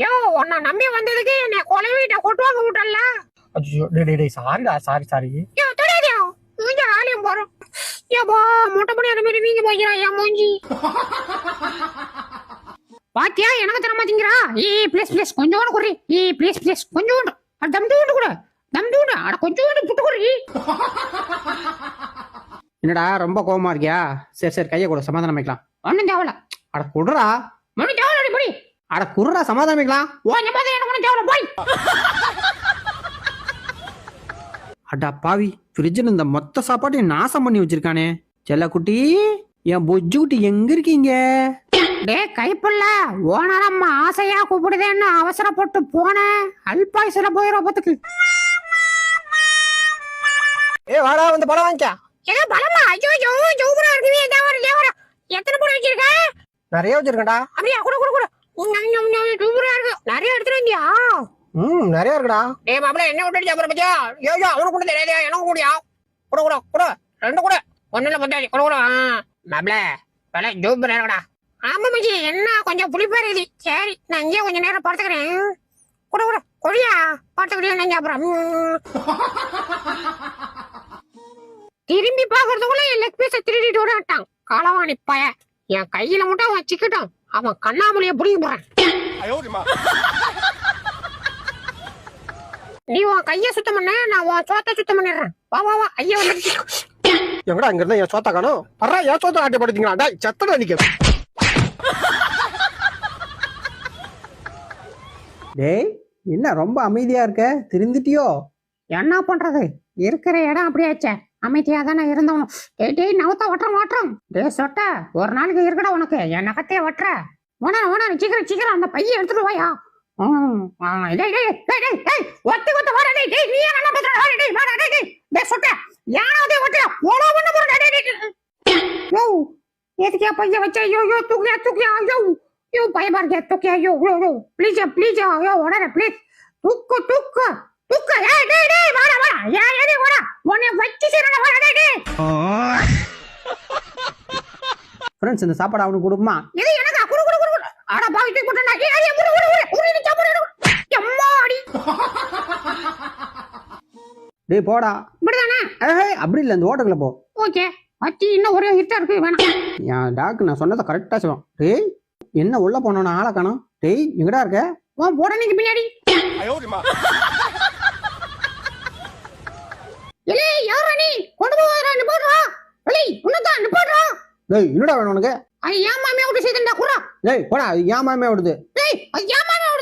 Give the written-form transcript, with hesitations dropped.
யோ உன்னை நம்பி வந்ததுக்கு என்னை கொலவீட்டை கொட்டுவாங்க விட்டல. ஐயோ டேய் சாரிடா சாரி. யோ தொடாதியோ மூஞ்ச ஆலயம் போறோம். ஏப்பா மொட்டை பண்ணி அந்த மாதிரி வீங்க போய்க்கிறா என் மூஞ்சி. பாத்தியா எனக்கு தர மாட்டேங்கிறா. ப்ளீஸ் கொஞ்சோண்டு குறி. ப்ளீஸ் கொஞ்சோண்டு தம் தூண்டு கூட அட கொஞ்சோண்டு புட்டு குறி. என்னடா ரொம்ப கோவமா இருக்கியா? சரி கையை கூட சமாதானம் வைக்கலாம். ஒன்னும் தேவல. அட குடுறா. மணி தேவல முடி. அட குடுறா சமாதானம் வைக்கலாம். ஓ நம்ம எனக்கு ஒன்னும் தேவல போய். அடா பாவி, ஃப்ரிட்ஜில் இந்த மொத்த சாப்பாட்டையும் நாசம் பண்ணி வச்சிருக்கானே. செல்ல குட்டி, என் பொஜ்ஜு குட்டி எங்க இருக்கீங்க? டே கைப்புள்ள, ஓனரம்மா ஆசையா கூப்பிடுதேன்னு அவசரப்பட்டு போனேன். அல்பாயுசுல போயிரோபத்துக்கு. வாடா வந்து பழம் வாங்கிக்க. ஏதோ பழமா? ஐயோ ஜூபரா இருக்குவே. தேவர எத்தனை பழம் வச்சிருக்க? நிறைய வச்சிருக்கேன்டா. அப்படியா? கூட ஜூபரா இருக்கு. நிறைய எடுத்துட்டு வந்தியா? நிறைய இருக்குடா. டே மாப்ள என்ன விட்டுட்டு சாப்பிட பத்தியா? ஐயோ அவனுக்கு கூட தெரியாதே, எனக்கு கூடியா? கூட ரெண்டு கூட ஒண்ணுல பத்தாச்சு. கூட மாப்ள பல ஜூபரா இருக்கடா. ஆமா மச்சி, என்ன கொஞ்சம் புளிப்பா இருக்குது. சரி நான் இங்கே கொஞ்சம் நேரம் படுத்துக்கிறேன். கூட கொடியா படுத்துக்கிட்டே நான் சாப்பிட்றேன். திரும்பி பாக்குறதுக்குள்ள என் லெக் பீஸை திருடிட்டு விடாட்டான் களவாணி பய. என் கையில மட்டும் அவன் சிக்கட்டும், அவன் கண்ணாமலைய புடிக்க போறான். நீ உன் கைய சுத்தம் பண்ண, நான் உன் சோத்த சுத்தம் பண்ணிடுறேன். வா ஐயா வந்து எங்கடா இங்க இருந்தா என் சோத்தா காணும். பர்றா என் சோத்த ஆட்டப்படுத்தீங்களா? டேய் சத்தடா நிக்க. டேய் என்ன ரொம்ப அமைதியா இருக்க? திருந்திட்டியோ? என்ன பண்றது, இருக்கிற இடம் அப்படியாச்சே. அமைதியா தானே இருந்தவனும். டேய் நவத்த வட்டுறோம். டே சொட்ட, ஒரு நாளைக்கு இருக்கடா உனக்கு என் நகத்தையே வட்டுற. ஓனா சீக்கிரம் அந்த பைய எடுத்துட்டு வாயா. ஒத்து வர. டேய் நீ என்ன பண்ற? டேய் வாடா டேய் சொட்ட யாராவது வட்டுற ஓலோ பண்ண போற. யோ எதுக்கே பைய வச்ச? யோ தூக்கியா யோ பயமா இருக்கே. தூக்கியா யோ ப்ளீஸ் யோ ஓடற ப்ளீஸ். தூக்கு டேய் வாடா ஏறி வாடா. உன்னை வச்சு சேரடா வாடா டேய். ஃப்ரெண்ட்ஸ் இந்த சாப்பாடு அவனுக்கு கொடுமா? இது எனக்கு குடு. அட பாவிட்டு போட்டா. ஏறி உரி சாப்பாடு. அம்மாடி. டேய் போடா. இப்படிதானே? அப்படி இல்ல, இந்த ஹோட்டலுக்குள்ள போ. ஓகே அச்சி இன்னும் ஒரே ஹிட்டா இருக்கு வேணாம். என் டாக்கு நான் சொன்னதை கரெக்டா சொல்லுவான். டேய் என்ன உள்ள போனோம் ஆளை காணோம். டேய் எங்கடா இருக்க? உன் போடனைக்கு பின்னாடி. ஏலே யாரா நீ? கொண்டு போறா நிப்பாட்றா. ஏய் உன்னதான் நிப்பாட்றா. டேய் என்னடா வேணும் உனக்கு? ஐயா மாமே விட்டு செய்தண்டா குறா. டேய் போடா, ஏன் மாமே ஓடுது? டேய் ஐயா மாமே விட்டு